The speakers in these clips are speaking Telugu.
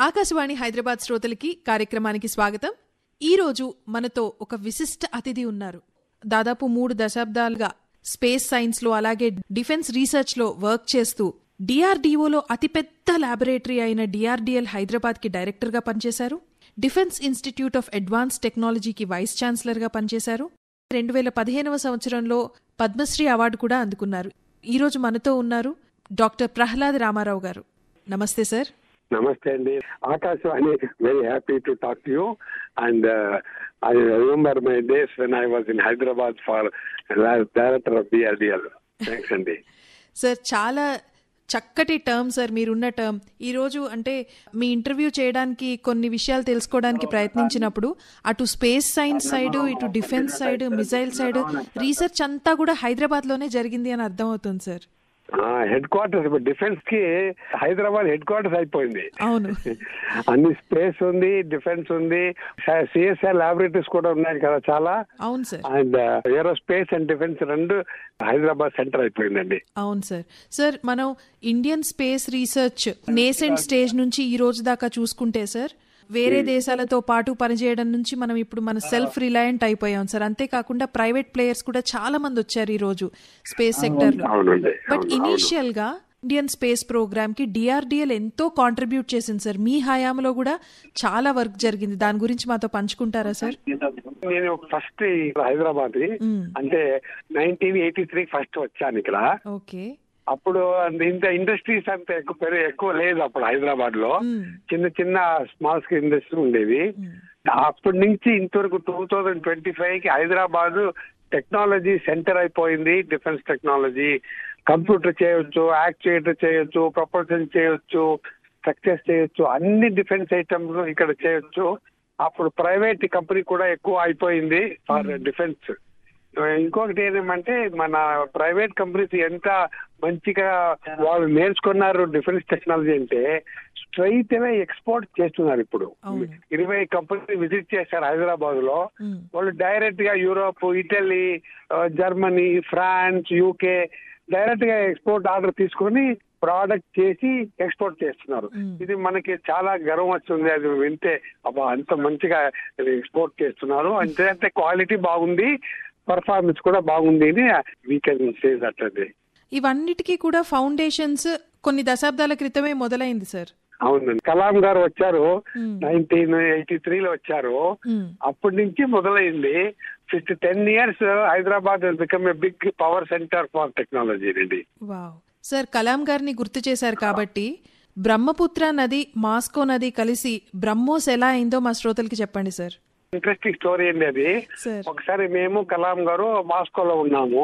ఆకాశవాణి హైదరాబాద్ శ్రోతలకి కార్యక్రమానికి స్వాగతం. ఈరోజు మనతో ఒక విశిష్ట అతిథి ఉన్నారు. దాదాపు 3 దశాబ్దాలుగా స్పేస్ సైన్స్లో అలాగే డిఫెన్స్ రీసెర్చ్లో వర్క్ చేస్తూ డిఆర్డీఓలో అతిపెద్ద ల్యాబొరేటరీ అయిన డిఆర్డీఎల్ హైదరాబాద్కి డైరెక్టర్గా పనిచేశారు. డిఫెన్స్ ఇన్స్టిట్యూట్ ఆఫ్ అడ్వాన్స్ టెక్నాలజీకి వైస్ ఛాన్సలర్గా పనిచేశారు. 2015వ సంవత్సరంలో పద్మశ్రీ అవార్డు కూడా అందుకున్నారు. ఈరోజు మనతో ఉన్నారు డాక్టర్ ప్రహ్లాద్ రామారావు గారు. నమస్తే సార్. నమస్తే అండి. Akashvani very happy to talk to you and I remember my days when I was in Hyderabad for director of DRDL. Thanks అండి. సార్, చాలా చక్కటి టర్మ్ సార్ మీరున్న టర్మ్. ఈరోజు అంటే మీ ఇంటర్వ్యూ చేయడానికి కొన్ని విషయాలు తెలుసుకోవడానికి ప్రయత్నించినప్పుడు అటు స్పేస్ సైన్స్ సైడ్, ఇటు defence side, missile side research అంతా కూడా హైదరాబాద్లోనే జరిగింది అని అర్థమవుతుంది సార్. హెడ్ క్వార్టర్స్ డిఫెన్స్ కి హైదరాబాద్ హెడ్ క్వార్టర్స్ అయిపోయింది. అవును, అన్ని స్పేస్ ఉంది, డిఫెన్స్ ఉంది, సిఎస్ఆర్ ల్యాబొరేటరీస్ కూడా ఉన్నాయి కదా చాలా. అవును sir. And aerospace and defence రెండు హైదరాబాద్ సెంటర్ అయిపోయిందండి. అవును సార్. సార్, మనం Indian space research nascent stage నుంచి ఈ రోజు దాకా చూసుకుంటే సార్, వేరే దేశాలతో పాటు పనిచేయడం నుంచి మనం ఇప్పుడు మన సెల్ఫ్ రిలయంట్ అయిపోయాం సార్. అంతేకాకుండా ప్రైవేట్ ప్లేయర్స్ కూడా చాలా మంది వచ్చారు ఈ రోజు స్పేస్ సెక్టర్ లో. బట్ ఇనీషియల్ గా ఇండియన్ స్పేస్ ప్రోగ్రామ్ కి డిఆర్డిఎల్ ఎంతో కాంట్రిబ్యూట్ చేసింది సార్. మీ హయాంలో కూడా చాలా వర్క్ జరిగింది. దాని గురించి మాతో పంచుకుంటారా సార్? నేను ఫస్ట్ హైదరాబాద్ అంటే 1983 ఫస్ట్ వచ్చాను ఇక్కడ. ఓకే. అప్పుడు ఇంత ఇండస్ట్రీస్ అంత ఎక్కువ లేదు అప్పుడు హైదరాబాద్ లో. చిన్న చిన్న స్మాల్ స్కేల్ ఇండస్ట్రీ ఉండేది. అప్పటి నుంచి ఇంతవరకు 2025 కి హైదరాబాద్ టెక్నాలజీ సెంటర్ అయిపోయింది. డిఫెన్స్ టెక్నాలజీ, కంప్యూటర్ చేయొచ్చు, యాక్చుయేటర్ చేయొచ్చు, ప్రపోర్షన్ చేయొచ్చు, స్ట్రక్చర్స్ చేయొచ్చు, అన్ని డిఫెన్స్ ఐటమ్స్ ఇక్కడ చేయొచ్చు. అప్పుడు ప్రైవేట్ కంపెనీ కూడా ఎక్కువ అయిపోయింది ఫర్ డిఫెన్స్. ఇంకొకటి ఏమంటే మన ప్రైవేట్ కంపెనీస్ ఎంత మంచిగా వాళ్ళు నేర్చుకున్నారు డిఫెన్స్ టెక్నాలజీ అంటే స్ట్రైట్ అవే ఎక్స్పోర్ట్ చేస్తున్నారు. ఇప్పుడు 20 కంపెనీలు విజిట్ చేశారు హైదరాబాద్ లో. వాళ్ళు డైరెక్ట్ గా Europe, Italy, Germany, France, UK direct గా ఎక్స్పోర్ట్ ఆర్డర్ తీసుకొని ప్రోడక్ట్ చేసి ఎక్స్పోర్ట్ చేస్తున్నారు. ఇది మనకి చాలా గర్వం వస్తుంది. అది వింటే అబ్బా అంత మంచిగా ఎక్స్పోర్ట్ చేస్తున్నారు అంటే క్వాలిటీ బాగుంది, పర్ఫార్మెన్స్ కూడా బాగుంది అని వీ కెన్ సే దట్. అండి, ఇవన్నిటికీ కూడా ఫౌండేషన్స్ కొన్ని దశాబ్దాల క్రితమే మొదలైంది సార్. అవునండి. కలాం గారు వచ్చారు 1983లో వచ్చారు. అప్పటి నుంచి మొదలైంది. 10 years Hyderabad become a big power centre for technology అండి. వావ్ సార్, కలాం గారిని గుర్తు చేశారు కాబట్టి బ్రహ్మపుత్ర నది, మాస్కో నది కలిసి బ్రహ్మోస్ ఎలా అయిందో మా శ్రోతలకి చెప్పండి సార్. ఇంట్రెస్టింగ్ స్టోరీ అండి అది. ఒకసారి మేము కలాం గారు మాస్కోలో ఉన్నాము.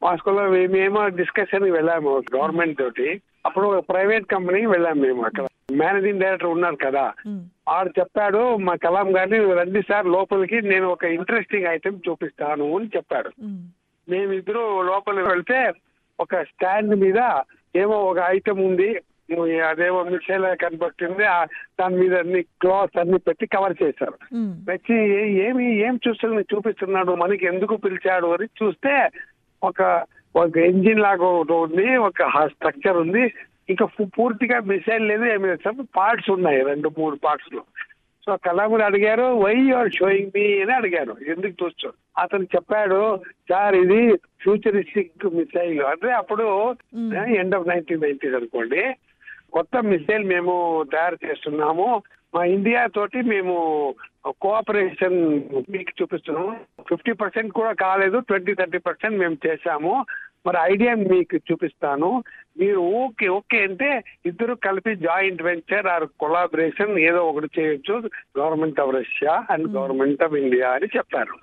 మాస్కోలో మేము డిస్కషన్ వెళ్ళాము గవర్నమెంట్ తోటి. అప్పుడు ప్రైవేట్ కంపెనీకి వెళ్ళాము మేము. అక్కడ మేనేజింగ్ డైరెక్టర్ ఉన్నారు కదా, ఆడు చెప్పాడు మా కలాం గారిని, రండి సార్ లోపలికి, నేను ఒక ఇంట్రెస్టింగ్ ఐటమ్ చూపిస్తాను అని చెప్పాడు. మేమిద్దరు లోపలికి వెళ్తే ఒక స్టాండ్ మీద ఏమో ఒక ఐటమ్ ఉంది, అదేమో మిసైల్ కనబడుతుంది. దాని మీద అన్ని క్లాత్ అన్ని పెట్టి కవర్ చేశారు. వచ్చి ఏం చూపిస్తున్నాడు, మనకి ఎందుకు పిలిచాడు అని చూస్తే ఒక ఇంజిన్ లాగా ఉంది, ఒక స్ట్రక్చర్ ఉంది, ఇంకా పూర్తిగా మిసైల్ లేదు, ఏమి లేదు, పార్ట్స్ ఉన్నాయి 2-3 పార్ట్స్ లో. సో కలాం అడిగారు, వై యూఆర్ షోయింగ్ మీ అని అడిగారు, ఎందుకు చూస్తాడు. అతను చెప్పాడు, సార్ ఇది ఫ్యూచరిస్టిక్ మిసైల్ అంటే అప్పుడు ఎండ్ ఆఫ్ 1990s అనుకోండి, కొత్త మిసైల్ మేము తయారు చేస్తున్నాము, మా ఇండియా తోటి మేము కోఆపరేషన్ మీకు చూపిస్తున్నాము. 50% కూడా కాలేదు, 20-30% మేము చేశాము. మరి ఐడియా మీకు చూపిస్తాను, మీరు ఓకే అంటే ఇద్దరు కలిపి జాయింట్ వెంచర్ ఆర్ కొలాబరేషన్ ఏదో ఒకటి చేయొచ్చు, government of Russia and government of India అని చెప్పారు.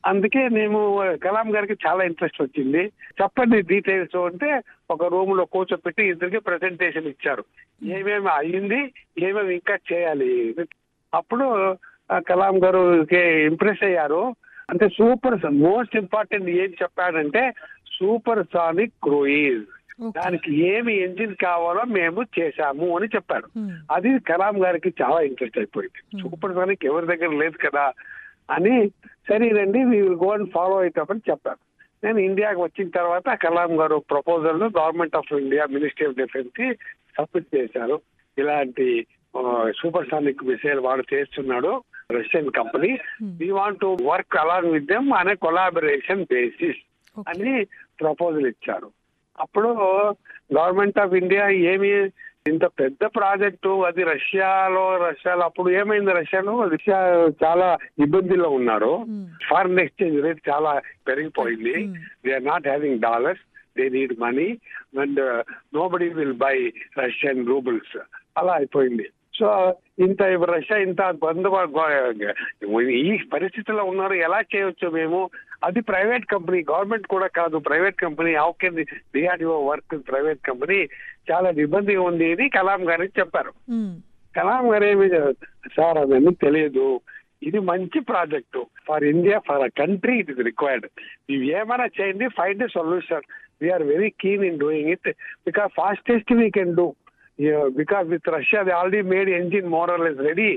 అందుకే మేము కలాం గారికి చాలా ఇంట్రెస్ట్ వచ్చింది. చెప్పండి డీటెయిల్స్ అంటే ఒక రూమ్ లో కూర్చోపెట్టి ఇద్దరికి ప్రెజెంటేషన్ ఇచ్చారు, ఏమేమి అయ్యింది, ఏమేమి ఇంకా చేయాలి. అప్పుడు కలాం గారు ఇంప్రెస్ అయ్యారు. అంటే మోస్ట్ ఇంపార్టెంట్ ఏం చెప్పాడంటే సూపర్ సానిక్ క్రూయిజ్, దానికి ఏమి ఎంజిన్ కావాలో మేము చేశాము అని చెప్పాడు. అది కలాం గారికి చాలా ఇంట్రెస్ట్ అయిపోయింది. సూపర్ సానిక్ ఎవరి దగ్గర లేదు కదా అని, సరేనండి we will go and follow it up అని చెప్పారు. నేను ఇండియాకి వచ్చిన తర్వాత కలాం గారు proposal government of India ministry of defence కి సబ్మిట్ చేశారు. ఇలాంటి సూపర్సానిక్ మిసైల్ వాడు చేస్తున్నాడు, Russian company. We want to work along with them అనే కొలాబరేషన్ బేసిస్ అని ప్రపోజల్ ఇచ్చారు. అప్పుడు గవర్నమెంట్ ఆఫ్ ఇండియా ఏమి ఇంత పెద్ద ప్రాజెక్టు అది రష్యాలో అప్పుడు ఏమైంది, రష్యా చాలా ఇబ్బందిలో ఉన్నారు. ఫారిన్ ఎక్స్చేంజ్ రేట్ చాలా పెరిగిపోయింది. They are not having dollars, they need money and nobody will buy Russian roubles, అలా అయిపోయింది. సో రష్యా ఇంత ఈ పరిస్థితిలో ఉన్నారు, ఎలా చేయొచ్చు మేము? అది ప్రైవేట్ కంపెనీ, గవర్నమెంట్ కూడా కాదు, private company. How can DRDO work private company? చాలా ఇబ్బంది ఉంది ఇది కలాం గారికి చెప్పారు. కలాం గారు ఏమి, సార్ అవన్నీ తెలియదు, ఇది మంచి project for India, for a country it is required. ఇవి ఏమైనా చేయండి, find a solution. We are very keen in doing it because fastest we can do. Because with Russia they already made engine more or less ready.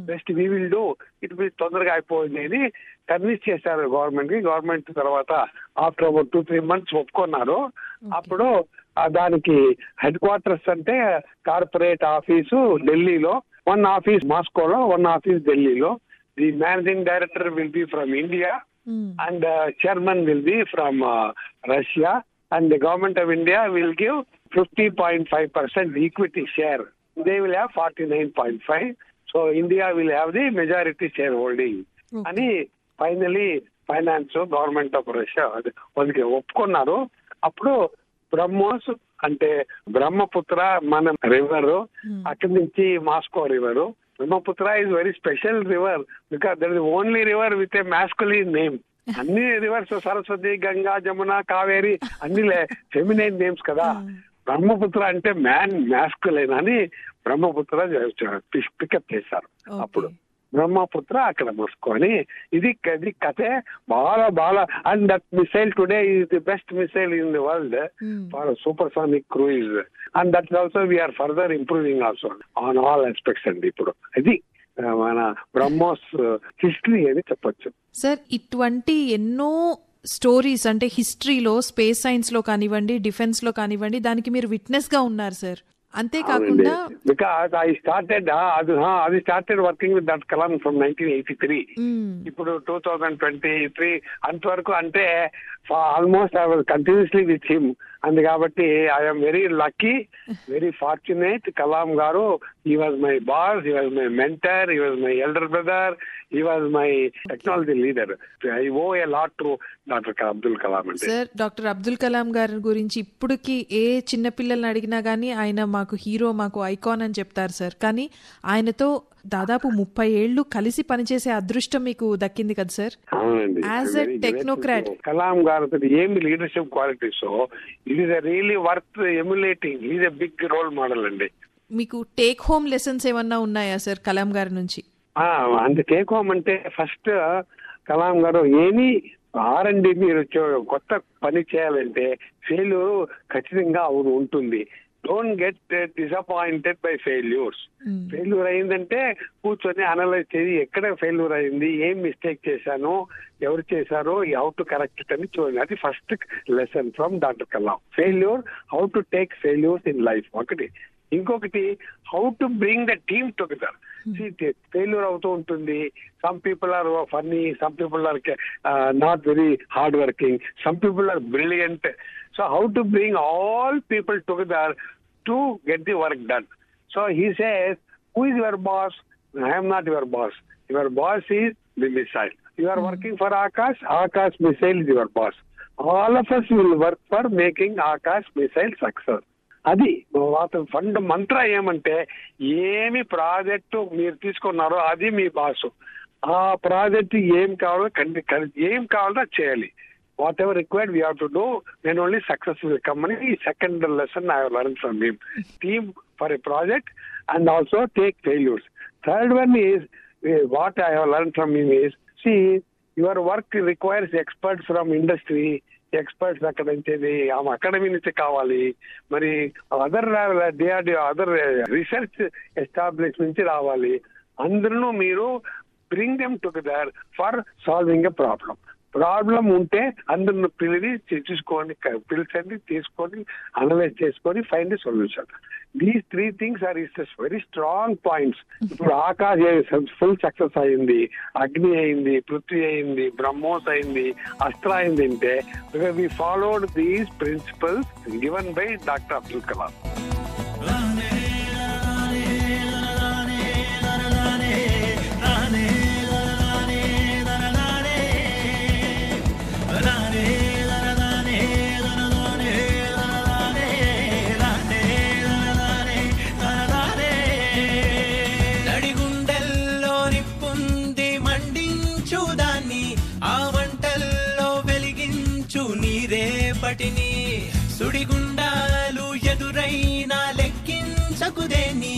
Rest we will do. It will తొందరగా అయిపోయింది అని కన్విన్స్ చేశారు గవర్నమెంట్ కి. గవర్నమెంట్ తర్వాత ఆఫ్టర్ అబౌట్ 2-3 months ఒప్పుకున్నారు. అప్పుడు దానికి హెడ్ క్వార్టర్స్ అంటే కార్పొరేట్ ఆఫీసు ఢిల్లీలో, 1 ఆఫీస్ మాస్కోలో, 1 ఆఫీస్ ఢిల్లీలో. The managing director will be from India and chairman will be from Russia. And the government of India will give 50.5% equity share. They will have 49.5. So India will have the majority shareholding. అని finally finance government of Russia వాళ్ళకి ఒప్పుకున్నారు. అప్పుడు బ్రహ్మోస్ అంటే బ్రహ్మపుత్ర మన రివర్, అక్కడి నుంచి Moscow river. Brahmaputra is very special river because that is the only river with a masculine name. అన్ని రివర్స్ సరస్వతి, గంగా, జమున, కావేరి అన్ని ఫెమినైన్ నేమ్స్ కదా. బ్రహ్మపుత్ర అంటే మ్యాస్కులైన్ అని బ్రహ్మపుత్ర పికప్ చేశారు. అప్పుడు బ్రహ్మపుత్ర అక్కడ మూసుకొని ఇది కథే బాగా. And that missile today is the best missile in the world for supersonic cruise. And that also we are further improving also on all aspects అండి. ఇప్పుడు అది మన బ్రహ్మోస్ హిస్టరీ అని చెప్పొచ్చు. సార్, ఇటువంటి ఎన్నో స్టోరీస్ అంటే హిస్టరీలో, స్పేస్ సైన్స్ లో కానివ్వండి, డిఫెన్స్ లో కానివ్వండి, దానికి మీరు విట్నెస్ గా ఉన్నారు సార్. అంతేకాకుండా because I started working with that Kalam from 1983. ఇప్పుడు 2023 అంతవరకు అంటే almost I was continuously with him. అందు కాబట్టి I'm very lucky, very fortunate. Kalam గారు, he was my boss, he was my mentor, he was my elder brother, he was my technology leader. I owe a lot to Dr. Abdul Kalam. Sir, doctor Abdul Kalam గారి గురించి ఇప్పటికి ఏ చిన్నపిల్లల్ని అడిగినా గానీ ఆయన మాకు హీరో, మాకు ఐకాన్ అని చెప్తారు సార్. కానీ ఆయనతో దాదాపు 30 ఏళ్లు కలిసి పనిచేసే అదృష్టం మీకు దక్కింది కదా సార్. అవునండి. యాజ్ ఎ టెక్నోక్రాట్ కలాం గారు ఏమి leadership qualities, it is really worth emulating. Is a big role model అండి. మీకు టేక్ హోమ్ లెసన్స్ ఏమన్నా ఉన్నాయా సార్ కలాం గారి నుంచి? అంటే టేక్ హోమ్ అంటే ఫస్ట్ కలాం గారు ఏమి R&D మీరు కొత్త పని చేయాలంటే ఫెయిల్యూర్ ఖచ్చితంగా ఉంటుంది. Don't get disappointed by failures. Failure అయిందంటే కూర్చొని అనలైజ్ చేసి ఎక్కడ ఫెయిల్యూర్ అయింది, ఏం మిస్టేక్ చేశాను, ఎవరు చేశారో, హౌ టు కరెక్ట్ ఇట్ అని చూడండి. అది first lesson from doctor Kalam. Failure, how to take failures in life ఒకటి. ఇంకొకటి how to bring the team together. Failure అవుతూ ఉంటుంది. Some people are funny, some people are not very hard working, some people are brilliant. So how to bring all people together to get the work done. So he says, who is your boss? I am not your boss. Your boss is the missile. You are working for Akash. Akash missile is your boss. All of us will work for making Akash missile success. అది ఫండ్ మంత్ర. ఏమంటే ఏమి ప్రాజెక్టు మీరు తీసుకున్నారో అది మీ బాసు. ఆ ప్రాజెక్ట్ ఏం కావాలో చేయాలి. Whatever required, we have to do. Then only success will come. Second lesson I have learned from him: team for a project and also take failures. Third one is what I have learned from him is, see, your work requires experts from industry. Experts అక్కడ నుంచి అకాడమీ నుంచి కావాలి, మరి అదర్ రీసెర్చ్ ఎస్టాబ్లిష్ నుంచి రావాలి. అందరూ మీరు bring them together for solving a problem ఉంటే అందరిని పిలిచి పిలిచండి, తీసుకొని అనలైజ్ చేసుకొని find solution. These 3 things are very strong points. ఇప్పుడు ఆకాశ్ ఫుల్ సక్సెస్ అయింది, అగ్ని అయింది, పృథ్వీ అయింది, బ్రహ్మోస్ అయింది, అస్త్ర అయింది అంటే we followed these principles given by doctor Abdul Kalam. సుడిగుండాలు ఎదురైనా లెక్కించకుదేని,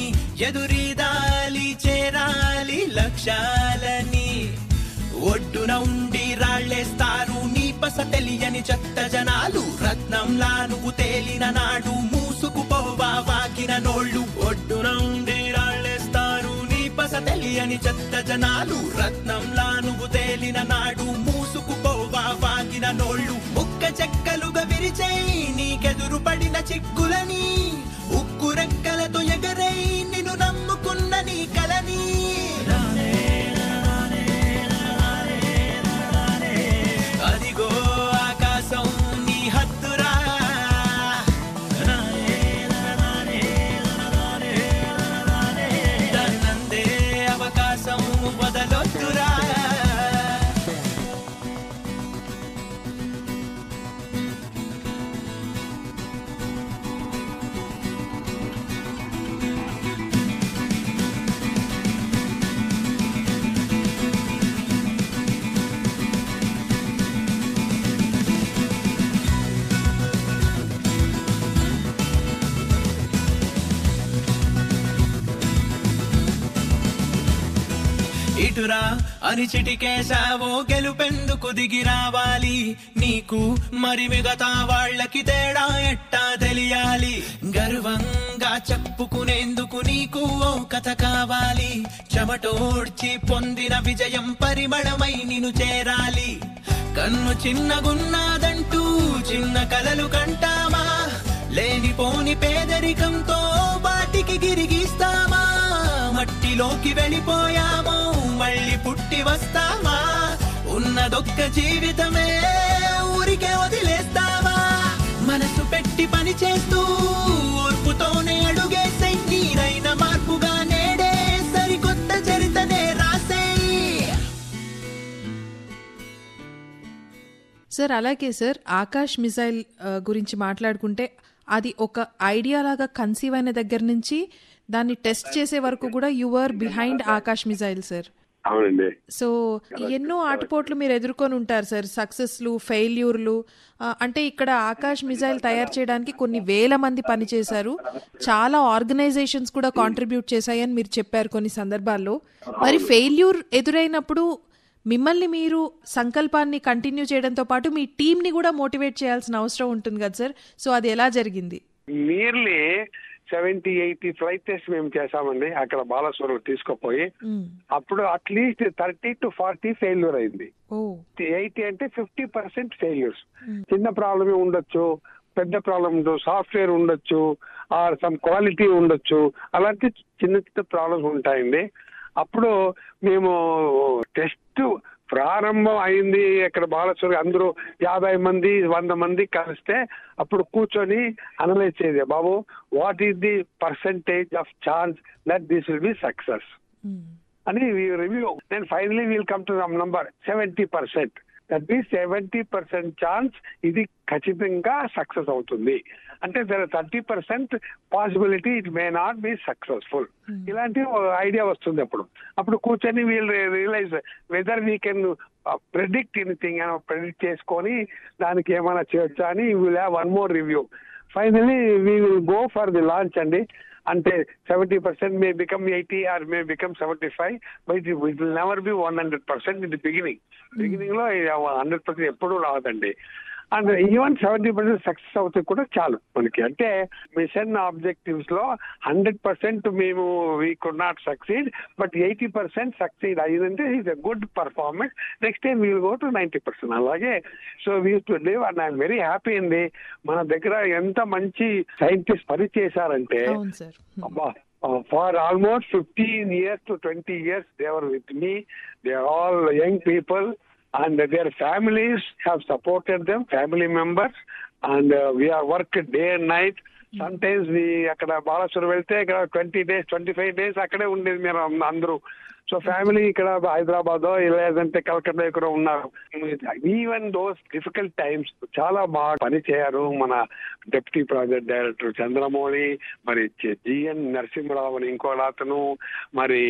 ఎదురీదాలి చేరాలి లక్ష్యాలని. ఒడ్డున ఉండి రాళ్లేస్తారు నీ పస తెలియని చెత్త జనాలు, రత్నంలా నువ్వు తేలిన నాడు మూసుకుపోవా వాకిన నోళ్ళు. ఒడ్డున ఉండి రాళ్లేస్తారు నీ పస తెలియని చెత్త జనాలు, రత్నంలా నువ్వు తేలిన నాడు మూసుకుపోవా వాకిన నోళ్ళు. ముక్క చెక్కలుగా విరిచేయి నీకెదురు పడిన చిక్కులని, ఉక్కు రెక్కలతో ఎగరై నిన్ను నమ్ముకున్న నీ కలని. అదిగో ఆకాశం నీ హద్దురా, దాన్నందే అవకాశం వదలొద్దురా. ఇటురా అని చిటికేశావో గెలుపెందుకు దిగి రావాలి నీకు, మరి మిగతా వాళ్ళకి తేడా ఎట్టా తెలియాలి. గర్వంగా చెప్పుకునేందుకు నీకు ఓ కథ కావాలి, చెమటోడ్చి పొందిన విజయం పరిమళమై నిన్ను చేరాలి. కన్ను చిన్నగున్నాదంటూ చిన్న కలలు కంటామా, లేనిపోని పేదరికంతో వాటికి గిరిగిస్తామా. మట్టిలోకి వెళ్ళిపోయామో మళ్ళీ పుట్టి వస్తామా, ఉన్నదొక్క జీవితమే ఊరికే వదిలేస్తావా. మనసు పెట్టి పని చేస్తూ ఓర్పుతోనే అడుగేసే, నీరైన మార్పుగా నేడే సరికొత్త చరితనే రాసేయి. సార్ అలాగే సార్, ఆకాష్ మిసైల్ గురించి మాట్లాడుకుంటే అది ఒక ఐడియా లాగా కన్సీవ్ అయిన దగ్గర నుంచి దాన్ని టెస్ట్ చేసే వరకు కూడా you were behind Akash missile sir. అవునండి. సో ఎన్నో ఆటుపోట్లు మీరు ఎదుర్కొని ఉంటారు సార్, సక్సెస్లు, ఫెయిల్యూర్లు. అంటే ఇక్కడ ఆకాష్ మిసైల్ తయారు చేయడానికి కొన్ని వేల మంది పనిచేశారు, చాలా ఆర్గనైజేషన్స్ కూడా కాంట్రిబ్యూట్ చేశాయని మీరు చెప్పారు కొన్ని సందర్భాల్లో. మరి ఫెయిల్యూర్ ఎదురైనప్పుడు మిమ్మల్ని మీరు సంకల్పాన్ని కంటిన్యూ చేయడంతో పాటు మీ టీంని కూడా మోటివేట్ చేయాల్సిన అవసరం ఉంటుంది కదా సార్. సో అది ఎలా జరిగింది? నియర్లీ 70-80 ఫ్లైట్ టెస్ట్ మేము చేసామండి అక్కడ బాలసూర్ తీసుకుపోయి. అప్పుడు అట్లీస్ట్ 30 to 40 ఫెయిల్యూర్ అయింది. 80 అంటే 50% ఫెయిల్యూర్స్. చిన్న ప్రాబ్లమే ఉండొచ్చు, పెద్ద ప్రాబ్లం ఉండొచ్చు, సాఫ్ట్వేర్ ఉండొచ్చు, ఆర్ సమ్ క్వాలిటీ ఉండొచ్చు, అలాంటి చిన్న చిన్న ప్రాబ్లమ్స్ ఉంటాయండి. అప్పుడు మేము టెస్ట్ ప్రారంభం అయింది అక్కడ బాలసూర్, అందరూ 50 మంది 100 మంది కలిస్తే అప్పుడు కూర్చొని అనలైజ్ చేయాలి, బాబు what is the percentage of chance that this will be success అని review. Then finally will come to some number 70%. That means 70% chance ఇది ఖచ్చితంగా సక్సెస్ అవుతుంది. అంటే 30% possibility it may not be successful. ఇలాంటి ఐడియా వస్తుంది. అప్పుడు కూర్చొని we'll realise whether we can predict anything అని ప్రెడిక్ట్ చేసుకొని దానికి ఏమైనా చేయొచ్చా అని will have one more review. Finally we will go for the launch అండి. అంటే 70% may become 80 or may become 75, but it will never be 100% in the beginning లో 100% ఎప్పుడూ రాదండి. అండ్ ఈవెన్ 70% సక్సెస్ అవుతే కూడా చాలు మనకి. అంటే మిషన్ ఆబ్జెక్టివ్స్ లో 100% మేము we could not succeed, but 80% succeed అయ్యిందంటే is a good performance. Next time we'll go to 90%. అలాగే so we to live and I'm very happy అండి. మన దగ్గర ఎంత మంచి సైంటిస్ట్ పని చేశారంటే అబ్బా, for almost 15 years to 20 years they were with me. They are all young people and their families have supported them, family members, and we are worked day and night. Sometimes we అక్కడ బాలాసూర్ వెళ్తే ఇక్కడ 20 days 25 days అక్కడే ఉండేది మీరు అందరూ. సో ఫ్యామిలీ ఇక్కడ హైదరాబాద్ లేదంటే కలకత్తా ఇక్కడ ఉన్నారు. ఈవెన్ దోస్ డిఫికల్ట్ టైమ్స్ చాలా బాగా పని చేయారు మన డిప్యూటీ ప్రాజెక్ట్ డైరెక్టర్ చంద్రమౌళి, మరి జిఎన్ నరసింహరావు అని ఇంకోటి అతను, మరి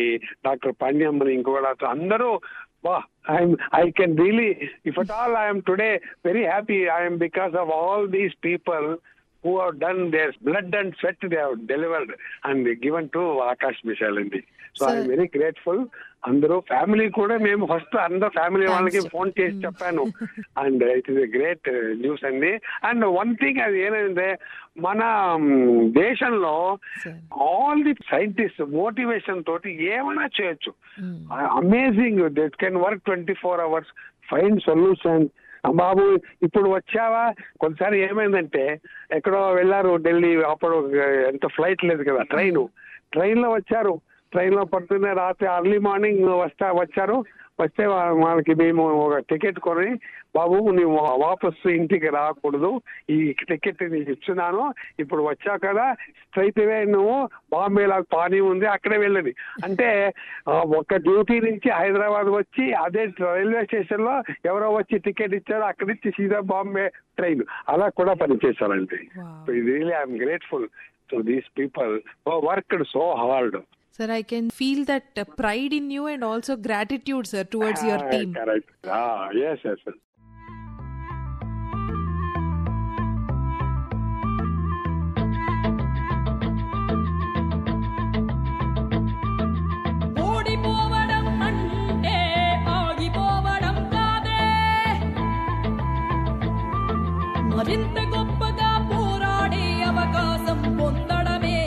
డాక్టర్ పాండ్యం అని ఇంకోటి అతను, అందరూ I can really, if at all I am today very happy, I am because of all these people who have done their blood and sweat they have delivered and given to Akash Missile అండి. So I'm very grateful. అందరూ ఫ్యామిలీ కూడా మేము ఫస్ట్ అందరూ ఫ్యామిలీ వాళ్ళకి ఫోన్ చేసి చెప్పాను. And it is a great news అండి. అండ్ వన్ థింగ్ అది ఏంటంటే మన దేశంలో ఆల్ ది సైంటిస్ట్ మోటివేషన్ తోటి ఏమైనా చేయొచ్చు. Amazing, that can work 24 hours, find solution. బాబు ఇప్పుడు వచ్చావా, కొన్నిసారి ఏమైందంటే ఎక్కడో వెళ్ళారు ఢిల్లీ, అప్పుడు ఎంత ఫ్లైట్ లేదు కదా, ట్రైన్ లో వచ్చారు, ట్రైన్ లో పడుతున్న రాత్రి అర్లీ మార్నింగ్ వచ్చారు. వస్తే వాళ్ళకి మేము ఒక టికెట్ కొని, బాబు నీవు వాపసు ఇంటికి రాకూడదు, ఈ టికెట్ నీకు ఇస్తున్నాను, ఇప్పుడు వచ్చావు కదా స్ట్రైట్ అవే నువ్వు బాంబేలా పానీ ఉంది అక్కడే వెళ్ళని అంటే, ఒక డ్యూటీ నుంచి హైదరాబాద్ వచ్చి అదే రైల్వే స్టేషన్ లో ఎవరో వచ్చి టికెట్ ఇచ్చారో అక్కడి నుంచి సీదా బాంబే ట్రైన్ అలా కూడా పనిచేశారండి. Really I'm grateful to these people who worked so hard. Sir, I can feel that pride in you and also gratitude, sir, towards your team. Correct. Yes, sir. ఓడిపోవడం అంటే ఆగిపోవడం కాదే, మరింత గొప్పగా పోరాడే అవకాశం పొందడమే.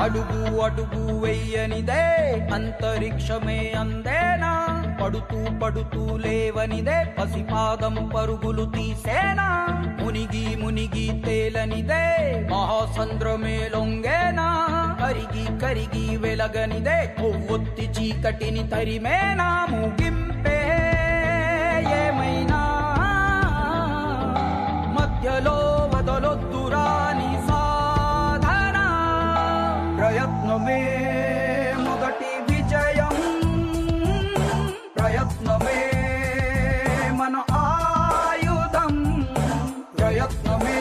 అడుగు అడుగు వెయ్యనిదే అంతరిక్షమే అందేనా, పడుతూ పడుతూ లేవనిదే పసిపాదం పరుగులు తీసేనా, మునిగి మునిగి తేలనిదే మహాసంద్రమే లొంగేనా, కరిగి కరిగి వెలగనిదే కొవ్వొత్తి చీకటిని తరిమేనా, ముగింపే ఏమైనా మధ్యలో వదలొద్దురా నీ సాధన, ప్రయత్నమే మొదటి విజయం, ప్రయత్నమే మన ఆయుధం, ప్రయత్నమే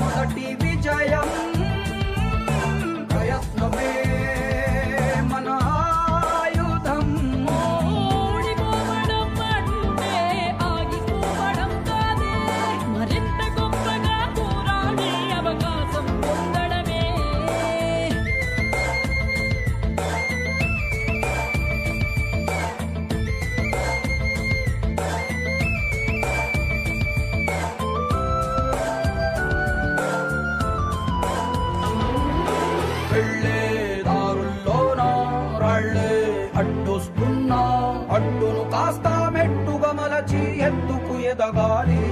మొదటి విజయం, ప్రయత్నమే మన ఆయుధం. ఓడిపోవడం అంటే ఆగిపోవడం కాదే, మరింత గొప్పగా పోరాడే అవకాశం పొందడమే. వెళ్ళే దారుల్లోన రాళ్ళే అడ్డొస్తున్నా, అడ్డును కాస్త మెట్టుగా మలచి ఎత్తుకు ఎదగాలి,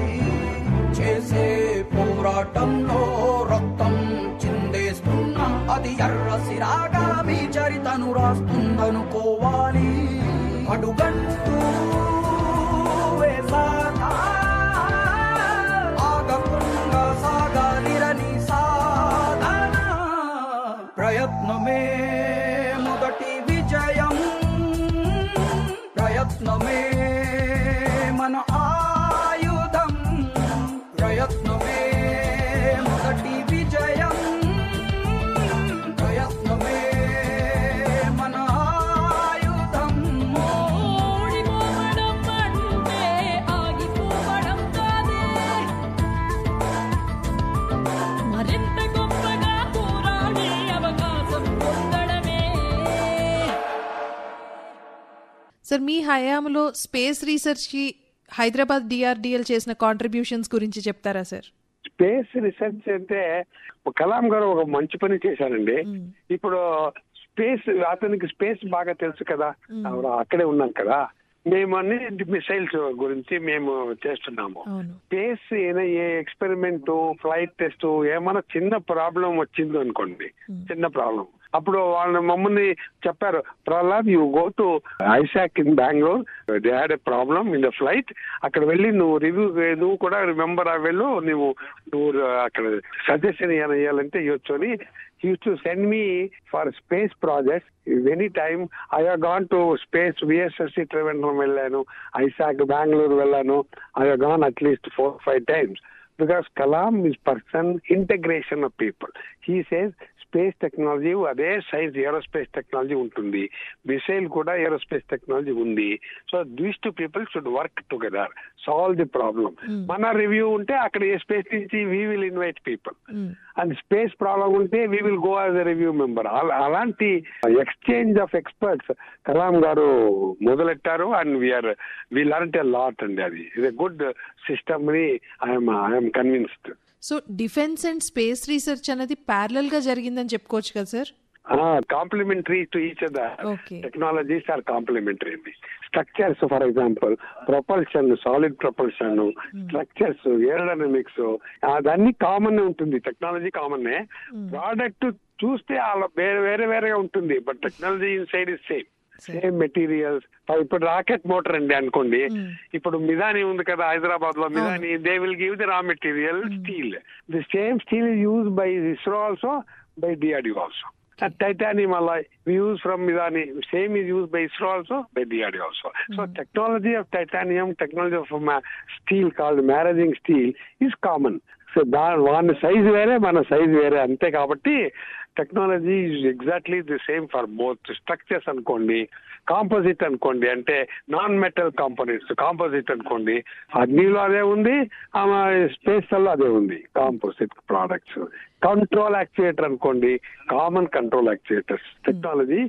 చేసే పోరాటంలో రక్తం చిందేస్తున్నా, అది ఎర్ర సిరాగా మీ చరితను రాస్తుందనుకోవాలి, అడుగంటూ వేసాగా ఆగకుండా సాగాలిరని సాధన, ప్రయత్నమే మొదటి విజయం, ప్రయత్నమే మన ఆయుధం, ప్రయత్నమే మొదటి విజయం, ప్రయత్నమే మన ఆయుధం. ఓడిపోవడం అంటే ఆగిపోవడం కాదే, మరింత గొప్పగా పోరాడే అవకాశం పొందడమే. సార్ మీ హయాంలో స్పేస్ రీసెర్చ్ కి హైదరాబాద్ డిఆర్డిఎల్ చేసిన కాంట్రిబ్యూషన్స్ గురించి చెప్తారా సార్? స్పేస్ రీసెర్చ్ అంటే కలాం గారు ఒక మంచి పని చేశారండి. ఇప్పుడు స్పేస్, అతనికి స్పేస్ బాగా తెలుసు కదా, అక్కడే ఉన్నాం కదా. మేము అన్ని మిసైల్స్ గురించి మేము చేస్తున్నాము. స్పేస్ ఏ ఎక్స్పెరిమెంట్, ఫ్లైట్ టెస్ట్, ఏమైనా చిన్న ప్రాబ్లం వచ్చిందో అనుకోండి, చిన్న ప్రాబ్లం, అప్పుడు వాళ్ళు మమ్మల్ని చెప్పారు, Prahlad you go to ISAC in Bengaluru, they had a problem in the flight, అక్కడ వెళ్ళి నువ్వు రివ్యూ, నువ్వు కూడా మెంబర్ వెళ్ళు, నువ్వు అక్కడ సజెషన్ ఇవ్వాలంటే ఇవ్వచ్చు అని. He used to send me for space projects. Anytime I have gone to space, VSSC Trivandrum vellanu, ISAC Bangalore vellanu, I have gone at least 4-5 times. Because Kalam is person integration of people. He says space technology అదే సైజ్ ఏరోస్పేస్ టెక్నాలజీ ఉంటుంది, మిసైల్ కూడా ఏరోస్పేస్ టెక్నాలజీ ఉంది. So these two people should work together, solve the problem. మన రివ్యూ ఉంటే అక్కడ ఏ స్పేస్ నుంచి we will invite people, and space problem ఉంటే we will go as a review member. అలాంటి ఎక్స్చేంజ్ ఆఫ్ ఎక్స్పర్ట్స్ కలాం గారు మొదలెట్టారు. And we learn a lot అండి. అది ఇది గుడ్ సిస్టమ్ ని I'm convinced. So defence and space research అనేది ప్యారలల్ గా జరిగిందని చెప్పుకోవచ్చు కదా sir? Complementary to each other. Technologies are complementary. Structures, for example propulsion, solid propulsion, structures, aerodynamics, అదన్నీ కామన్ ఉంటుంది. Technology common. ప్రోడక్ట్ చూస్తే వేరే వేరేగా ఉంటుంది, but technology inside is same materials. ఇప్పుడు రాకెట్ మోటార్ అండి అనుకోండి, ఇప్పుడు మిదాని ఉంది కదా హైదరాబాద్ లో, Midhani they will give the raw material steel. The same steel is used by ISRO also, by DRDO also. Titanium we use from Midani, same is used by ISRO also, by DRDO also. So technology of titanium, technology of steel called maraging steel is common. So one size వేరే, మన సైజ్ వేరే, అంతే. కాబట్టి technology is exactly the same for both. Structures అనుకోండి, కాంపోజిట్ అనుకోండి, అంటే నాన్ మెటల్ కాంపోనెంట్స్, కాంపోజిట్ అనుకోండి, అగ్నిలో అదే ఉంది, స్పేస్ లో అదే ఉంది, కాంపోజిట్ ప్రోడక్ట్స్. కంట్రోల్ యాక్చుయేటర్ అనుకోండి, common control actuators, technology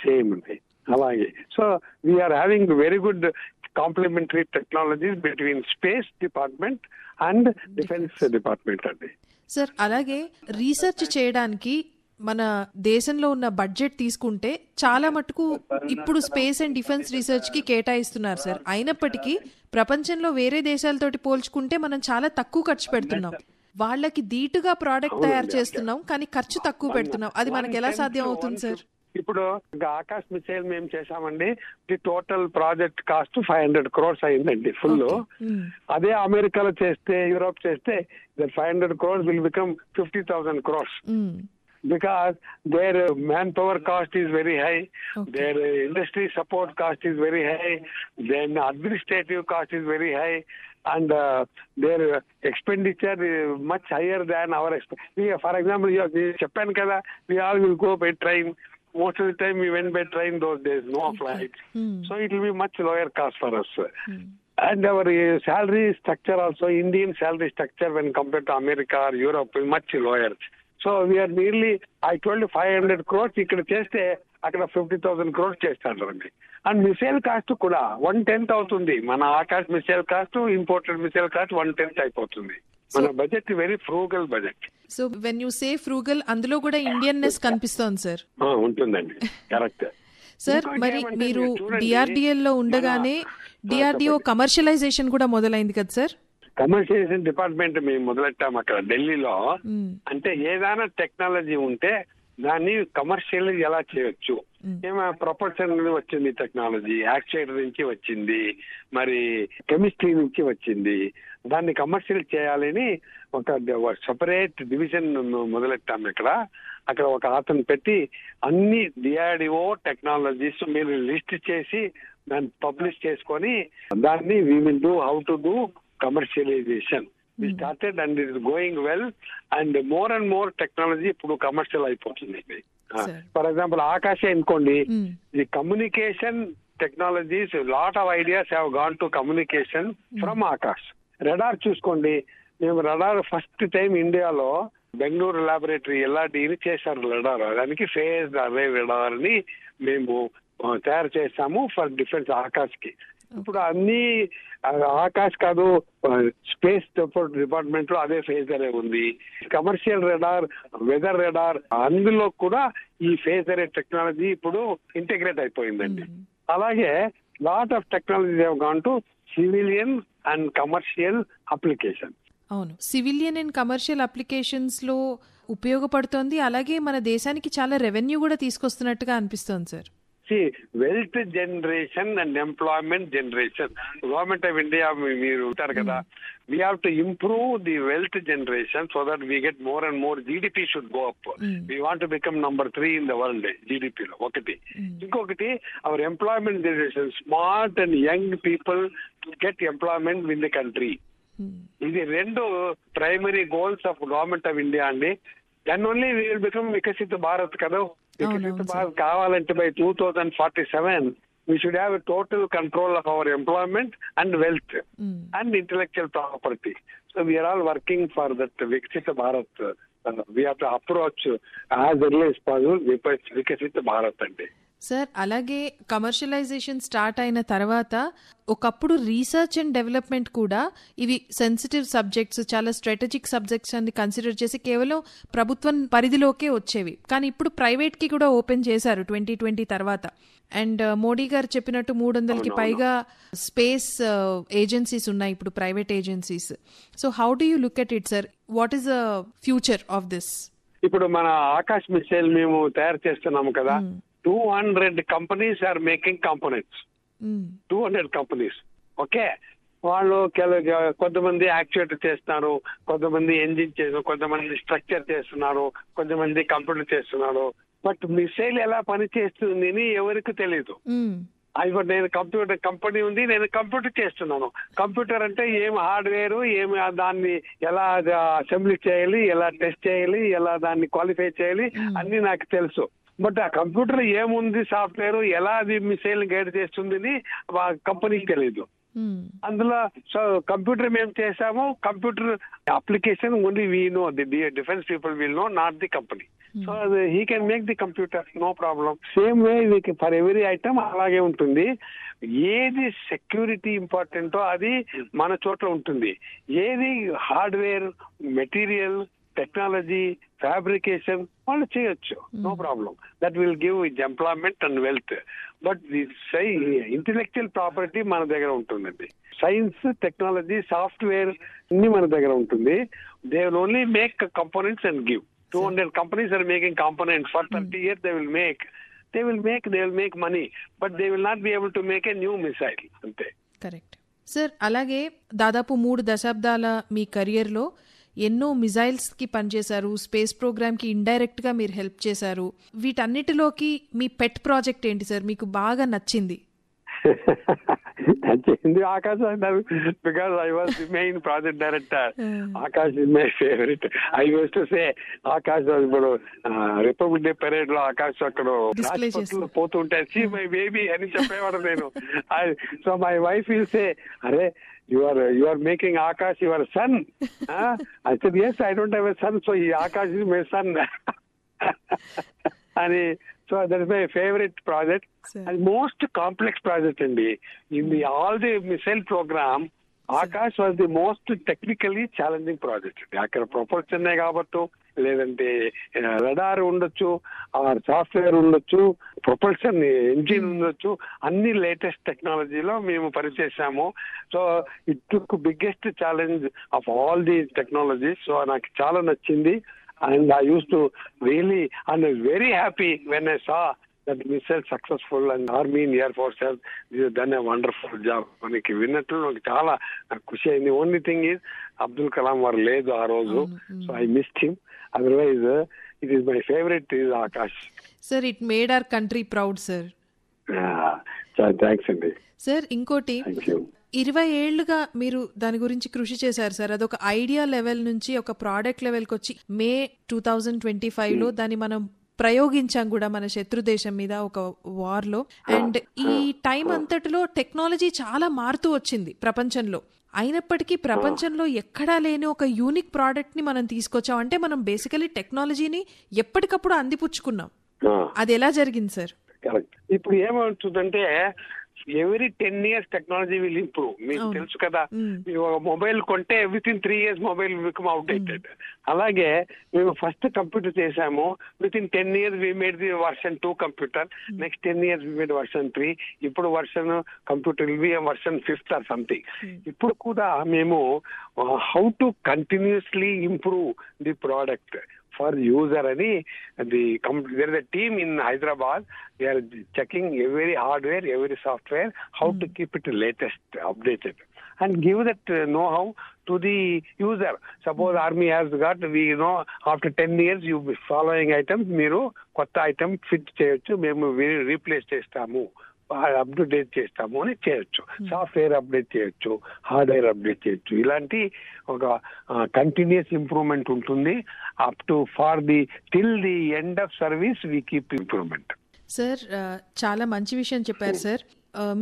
same ఉంది. అలాగే so we are having very good complementary technologies between space department and defence department అండి. సార్ అలాగే రీసెర్చ్ చేయడానికి మన దేశంలో ఉన్న బడ్జెట్ తీసుకుంటే చాలా మటుకు ఇప్పుడు స్పేస్ అండ్ డిఫెన్స్ రీసెర్చ్ కి కేటాయిస్తున్నారు సార్. అయినప్పటికీ ప్రపంచంలో వేరే దేశాలతోటి పోల్చుకుంటే మనం చాలా తక్కువ ఖర్చు పెడుతున్నాం. వాళ్ళకి ధీటుగా ప్రోడక్ట్ తయారు చేస్తున్నాం, కానీ ఖర్చు తక్కువ పెడుతున్నాం. అది మనకి ఎలా సాధ్యం అవుతుంది సార్? ఇప్పుడు ఆకాశ్ మిసైల్ మేము చేసామండి. The total project cost 500 crores అయిందండి ఫుల్. అదే అమెరికాలో చేస్తే, యూరోప్ చేస్తే, the 500 crores will become 50,000 crores. Because their manpower cost is very high, their industry support cost is very high, then administrative cost is very high, and their expenditure is much higher than our expenditure. For example, Japan kada, we all will go by train. Most of the time we went by train those days, no flights. So it will be much lower cost for us. And our salary structure also, Indian salary structure when compared to America or Europe is much lower. So we are nearly, I told you 500 crores, ఇక్కడ చేస్తే అక్కడ 50,000 crores చేస్తారండి. అండ్ మిసైల్ కాస్ట్ కూడా 1/10 అవుతుంది. మన Akash missile cost, imported missile cost 1/10 అయిపోతుంది. మన budget very frugal budget. So when you say frugal, అందులో కూడా ఇండియన్నెస్ కనిపిస్తోంది సార్. ఉంటుందండి, కరెక్ట్. సార్ మరి మీరు DRDL లో ఉండగానే DRDO కమర్షియలైజేషన్ కూడా మొదలైంది కదా సార్? కమర్షియలైజేషన్ డిపార్ట్మెంట్ మేము మొదలెట్టాము అక్కడ ఢిల్లీలో. అంటే ఏదైనా టెక్నాలజీ ఉంటే దాన్ని కమర్షియల్ ఎలా చేయొచ్చు. ఏమైనా ప్రొపల్షన్ వచ్చింది టెక్నాలజీ, యాక్చుయేటర్ నుంచి వచ్చింది, మరి కెమిస్ట్రీ నుంచి వచ్చింది, దాన్ని కమర్షియల్ చేయాలని ఒక సెపరేట్ డివిజన్ మొదలెట్టాము ఇక్కడ. అక్కడ ఒక అతను పెట్టి అన్ని DRDO టెక్నాలజీస్ మీరు లిస్ట్ చేసి దాన్ని పబ్లిష్ చేసుకొని దాన్ని we will do how to do commercialization. We started and it is going well, and more technology ఇప్పుడు కమర్షియల్ అయిపోతుంది. ఫర్ ఎగ్జాంపుల్ ఆకాశే అనుకోండి, the communication technologies, lot of ideas have gone to communication from Akash. Radar చూసుకోండి, మేము రడార్ ఫస్ట్ టైం ఇండియాలో బెంగళూరు ల్యాబొరేటరీ LRDని చేశారు రడార్. దానికి ఫేజ్ అర్రే రడార్ ని మేము తయారు చేస్తాము ఫర్ డిఫెన్స్ ఆకాష్కి. ఇప్పుడు అన్ని ఆకాశ్ కాదు, స్పేస్ డిపార్ట్మెంట్ లో అదే ఫేజరే ఉంది. కమర్షియల్ రెడార్, వెదర్ రెడార్, అందులో కూడా ఈ ఫేజరే టెక్నాలజీ ఇప్పుడు ఇంటిగ్రేట్ అయిపోయిందండి. అలాగే lot of technology have gone to civilian and commercial application. అవును, సివిలియన్ అండ్ కమర్షియల్ అప్లికేషన్స్ లో ఉపయోగపడుతోంది. అలాగే మన దేశానికి చాలా రెవెన్యూ కూడా తీసుకొస్తున్నట్టుగా అనిపిస్తోంది sir. Wealth generation and employment generation, government of India మీరు ఉంటారు కదా, we have to improve the wealth generation so that we get more and more. GDP should go up. We want to become number 3 in the world GDP లో ఒకటి. ఇంకొకటి our employment generation, smart and young people to get employment in the country. ఇది రెండు primary goals of government of India అండి. Then only we will become Viksit Bharat కదా. వికసిత భారత్ కావాలంటే by 2047 we should have a total control of our employment and wealth and intellectual property. So we are all working for that Vikasita Bharat. We have to approach as early as possible Vikasita Bharat ante. Sir, అలాగే కమర్షియలైజేషన్ స్టార్ట్ అయిన తర్వాత ఒకప్పుడు రీసెర్చ్ అండ్ డెవలప్మెంట్ కూడా ఇవి సెన్సిటివ్ సబ్జెక్ట్స్, చాలా స్ట్రాటజిక్ సబ్జెక్ట్స్ అని కన్సిడర్ చేసి కేవలం ప్రభుత్వం పరిధిలోకే వచ్చేవి. కానీ ఇప్పుడు ప్రైవేట్ కి కూడా ఓపెన్ చేశారు 2020 తర్వాత. అండ్ మోడీ గారు చెప్పినట్టు 300కి పైగా స్పేస్ ఏజెన్సీస్ ఉన్నాయి ఇప్పుడు, private agencies. So how do you look at it sir? What is the future of this? ఇప్పుడు మన ఆకాశ్ మిసైల్ మేము తయారు చేస్తున్నాము కదా, 200 companies are making components. 200 companies. Okay, వాళ్ళు కొంతమంది యాక్చుయేటర్ చేస్తున్నారు, కొంతమంది ఎంజిన్ చేస్తున్నారు, కొంతమంది స్ట్రక్చర్ చేస్తున్నారు, కొంతమంది కంప్యూటర్ చేస్తున్నారు. బట్ మిసైల్ ఎలా పనిచేస్తుంది అని ఎవరికి తెలియదు. ఇప్పుడు నేను కంప్యూటర్ కంపెనీ ఉంది, నేను కంప్యూటర్ చేస్తున్నాను. కంప్యూటర్ అంటే ఏం హార్డ్వేర్, ఏమి దాన్ని ఎలా అసెంబ్లీ చేయాలి, ఎలా టెస్ట్ చేయాలి, ఎలా దాన్ని క్వాలిఫై చేయాలి అన్ని నాకు తెలుసు. బట్ ఆ కంప్యూటర్ ఏముంది, సాఫ్ట్వేర్ ఎలా అది మిసైల్ గైడ్ చేస్తుంది కంపెనీకి తెలియదు. అందులో సో కంప్యూటర్ మేము చేసాము, computer application only we know, the defence people will know, not the company. So he can make the computer, no problem. Same way for every item అలాగే ఉంటుంది. ఏది సెక్యూరిటీ ఇంపార్టెంటో అది మన చోట్ల ఉంటుంది. ఏది హార్డ్వేర్, మెటీరియల్, టెక్నాలజీ, ఫ్యాబ్రికేషన్ వాళ్ళు చేయొచ్చు, no problem. That will give employment and wealth. But the intellectual property మన దగ్గర ఉంటుందండి. సైన్స్, టెక్నాలజీ, సాఫ్ట్వేర్ అన్ని మన దగ్గర ఉంటుంది. They will only make components and give. 200 companies are making components. For 30 years they will make money, but they will not be able to make a new missile. అంతే. Correct sir. అలాగే దాదాపు 3 దశాబ్దాల మీ కెరియర్లో ఎన్నో మిజైల్స్ కి పనిచేశారు, స్పేస్ ప్రోగ్రామ్ కి ఇండైరెక్ట్ గా మీరు హెల్ప్ చేశారు. వీటన్నిటిలోకి మీ పెట్ ప్రాజెక్ట్ ఏంటి సార్, మీకు బాగా నచ్చింది? నచ్చింది ఆకాశ్ అన్నారు, because I was the main project director. Akash is my favourite. I use to say Akash ఇప్పుడు రిపబ్లిక్ డే పరేడ్ లో ఆకాశ్ అక్కడ రాష్ట్రపతిలో పోతుంటే సి మై బేబీ అని చెప్పేవాడు నేను. So my wife will say, అరే you are making Akash your son. I said, yes, I don't have a son, so Akash is my son. And so that is my favorite project. And most complex project in all the missile program, Akash was the most technically challenging project. అక్కడ ప్రొపల్షన్ కాబట్టి, లేదంటే రడార్ ఉండొచ్చు, సాఫ్ట్వేర్ ఉండొచ్చు, ప్రొపల్షన్ ఇంజిన్ ఉండొచ్చు, అన్ని లేటెస్ట్ టెక్నాలజీలో మేము పనిచేసాము. So it took biggest challenge of all the technologies. So నాకు చాలా నచ్చింది. And I used to really, and I was very happy when I saw that missile successful and Army and Air Force have done a wonderful job. మనకి విన్నట్లు నాకు చాలా ఖుషి అయింది. Only thing is Abdul Kalam వారు లేదు ఆ రోజు, so I missed him. Otherwise it is my favourite is Akash. Sir, it made our country proud sir. చాలా థ్యాంక్స్ అండి. సార్, ఇంకోటి 20 ఏళ్లుగా మీరు దాని గురించి కృషి చేశారు సార్. అదొక ఐడియా లెవెల్ నుంచి ఒక ప్రోడక్ట్ లెవెల్కి వచ్చి మే 2025లో దాన్ని మనం ప్రయోగించాం కూడా మన శత్రు దేశం మీద ఒక వార్ లో. అండ్ ఈ టైం అంతటిలో టెక్నాలజీ చాలా మారుతూ వచ్చింది ప్రపంచంలో. అయినప్పటికీ ప్రపంచంలో ఎక్కడా లేని ఒక యూనిక్ ప్రోడక్ట్ ని మనం తీసుకొచ్చాం. అంటే మనం బేసికలీ టెక్నాలజీని ఎప్పటికప్పుడు అందిపుచ్చుకున్నాం. అది ఎలా జరిగింది సార్? కరెక్ట్. ఇప్పుడు ఏమవుతుందంటే every 10 years technology will improve. మీకు తెలుసు కదా, మొబైల్ కొంటే within 3 years mobile become outdated. అలాగే మేము ఫస్ట్ కంప్యూటర్ చేసాము, within 10 years we made the version 2 computer, next 10 years we made version 3, ఇప్పుడు version computer will be version 5th or something. ఇప్పుడు కూడా మేము how to continuously improve the product for user అని there is a team in Hyderabad. They are checking every hardware, every software, how to keep it latest, updated, and give that know-how to the user. Suppose army has got, we know after 10 years you following items మీరు కొత్త ఐటమ్ ఫిట్ చేయొచ్చు, మేము రీప్లేస్ చేస్తాము, అప్డేట్ చేస్తాము అని చేయొచ్చు. సాఫ్ట్వేర్ అప్డేట్ చేయొచ్చు, హార్డ్వేర్ అప్డేట్ చేయొచ్చు. ఇలాంటి ఒక కంటిన్యూస్ ఇంప్రూవ్మెంట్ ఉంటుంది. Up to far the till the end of service we keep improvement. Sir, చాలా మంచి విషయం చెప్పారు సార్.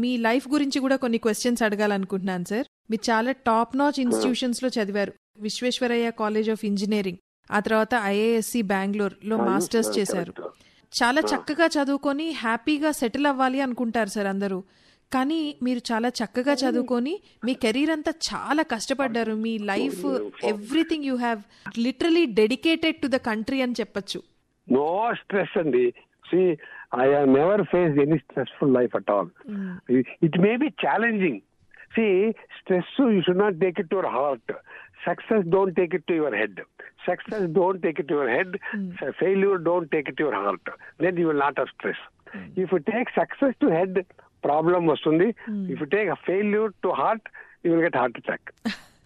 మీ లైఫ్ గురించి కూడా కొన్ని క్వశ్చన్స్ అడగాలనుకుంటున్నాను సార్. మీరు చాలా టాప్ నాచ్ ఇన్స్టిట్యూషన్స్ లో చదివారు. విశ్వేశ్వరయ్య కాలేజ్ ఆఫ్ ఇంజనీరింగ్, ఆ తర్వాత IISc బెంగళూరులో మాస్టర్స్ చేశారు. చాలా చక్కగా చదువుకొని హ్యాపీగా సెటిల్ అవ్వాలి అనుకుంటారు సార్ అందరూ. కానీ మీరు చాలా చక్కగా చదువుకొని మీ కెరీర్ అంతా చాలా కష్టపడ్డారు. మీ life everything you have literally dedicated to the country అని చెప్పచ్చు. నో స్ట్రెస్ అండి. See, I have never faced any stressful life at all. It may be challenging. See, stress, you should not take it to your heart. Success, don't take it to your head. Success, don't take it to your head. Failure, don't take it to your heart. Then you will not have stress. If you take success to head, problem vastundi. If you take a failure to heart, you will get heart attack.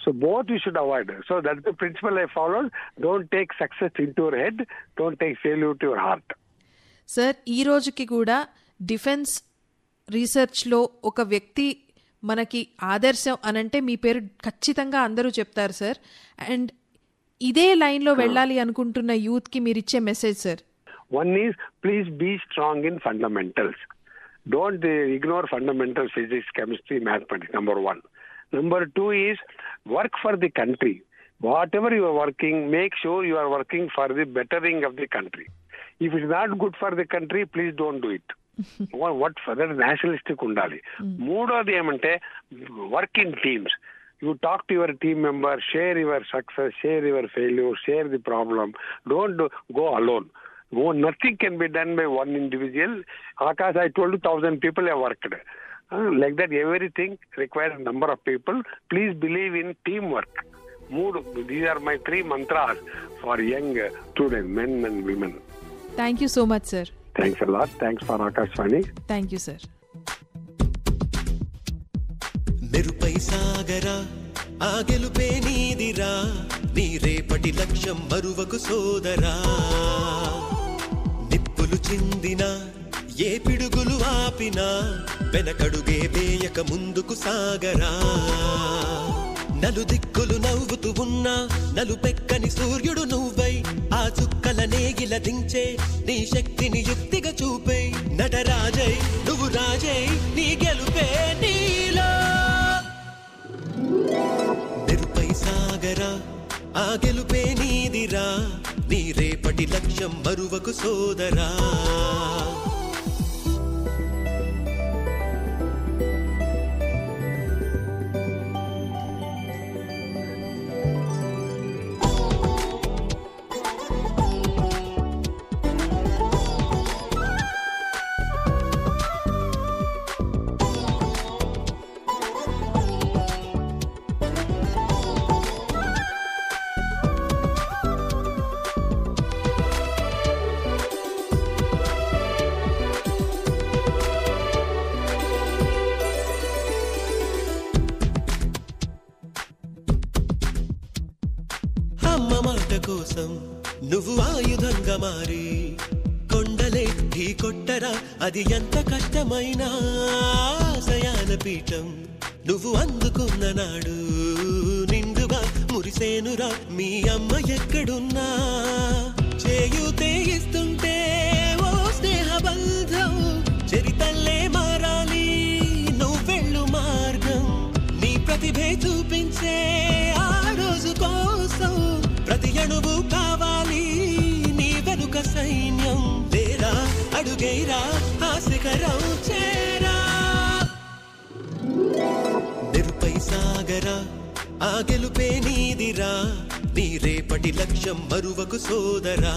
So both you should avoid. So that's the principle I followed. Don't take success into your head. Don't take failure to your heart. Sir, ఈ రోజుకి కూడా డిఫెన్స్ రీసెర్చ్లో ఒక వ్యక్తి మనకి ఆదర్శం అనంటే మీ పేరు ఖచ్చితంగా అందరూ చెప్తారు సార్. అండ్ ఇదే లైన్లో వెళ్ళాలి అనుకుంటున్న యూత్కి మీరు ఇచ్చే message sir? One is, please be strong in fundamentals. Don't ignore fundamental physics, chemistry, mathematics, number 1. Number 2 is, work for the country. Whatever you are working, make sure you are working for the bettering of the country. If it's not good for the country, please don't do it. What further nationalistic undali. Moododi ఏమంటే work in teams. You talk to your team member, share your success, share your failure, share the problem. Don't go alone. Nothing can be done by one individual. Akash, I told you 1,000 people have worked. Like that, everything requires a number of people. Please believe in teamwork. These are my 3 mantras for young students, men and women. Thank you so much, sir. Thanks a lot. Thanks for Akashvani. Thank you, sir. మెరుపై సాగరా ఆ గెలుపే నీదిరా, నీ రేపటి లక్ష్యం మరువకు సోదరా. నిప్పులు చిందినా ఏ పిడుగులు ఆపినా వెనకడుగే వేయక ముందుకు సాగరా. నలుదిక్కులు నవ్వుతూ ఉన్నా నలుపెక్కని సూర్యుడు నువ్వై, ఆ చుక్కల నేగిల దించే నీ శక్తిని యుక్తిగా చూపే. నటరాజై నువ్వు రాజై, నీ గెలుపే నీలో. మెరుపై సాగరా ఆ గెలుపే నీదిరా, నీ రేపటి లక్ష్యం మరువకు సోదరా. కోసం నువ్వు ఆయుధంగా మారి కొండలే ఢీ కొట్టరా, అది ఎంత కష్టమైనా ఆశయాన పీఠం నువ్వు అందుకున్న నాడు నిండుగా మురిసేనురా. మీ అమ్మ ఎక్కడున్నా చేయూతే ఇస్తుంటే ఓ స్నేహ బంధం చరితల్లే మారాలి నువ్వెళ్ళు మార్గం. నీ ప్రతిభే చూపించే ఆ రోజు కోసం ప్రతి అణువు కావాలి నీ వెనుక సైన్యం. లేరా అడుగైరా ఆశ ఆ గెలుపే నీదిరా నీ రేపటి లక్ష్యం మరువకు సోదరా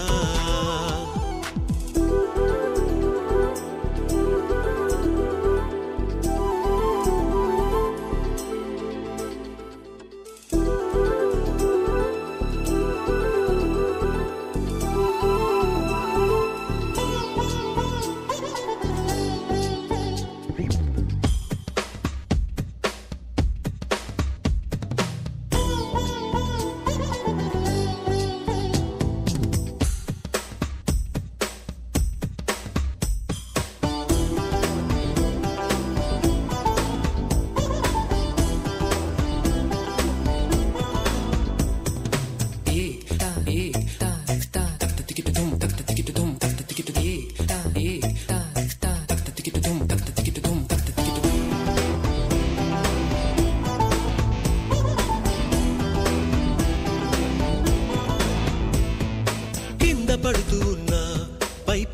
పడుతూ ఉన్నా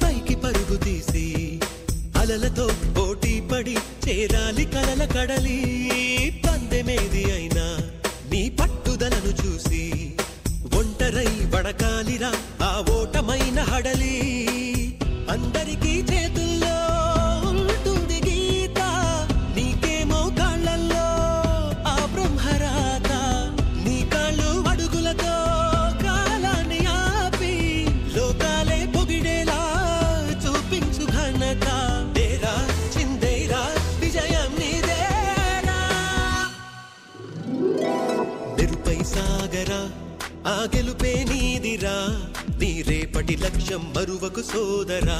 పైకి పరుగు తీసి అలలతో పోటీ పడి చేరాలి కలల కడలి పందెమేది అయినా నీ పట్టుదలను చూసి ఒంటరై వడకాలిరా ఆ ఓటమైన హడలి అందరికీ చేతుల్లో ఉంటుంది గీత నీకేమో కాళ్ళల్లో ఆ బ్రహ్మరాత నీ కాళ్ళు అడుగులతో కాలాన్ని ఆపి లోకాలే పొగిడేలా చూపించు ఘనత తేరా చిందేరా విజయం నీదేరా మెరుపై సాగరా ఆ గెలుపే నీదిరా నీ రేపటి లక్ష్యం మరువకు సోదరా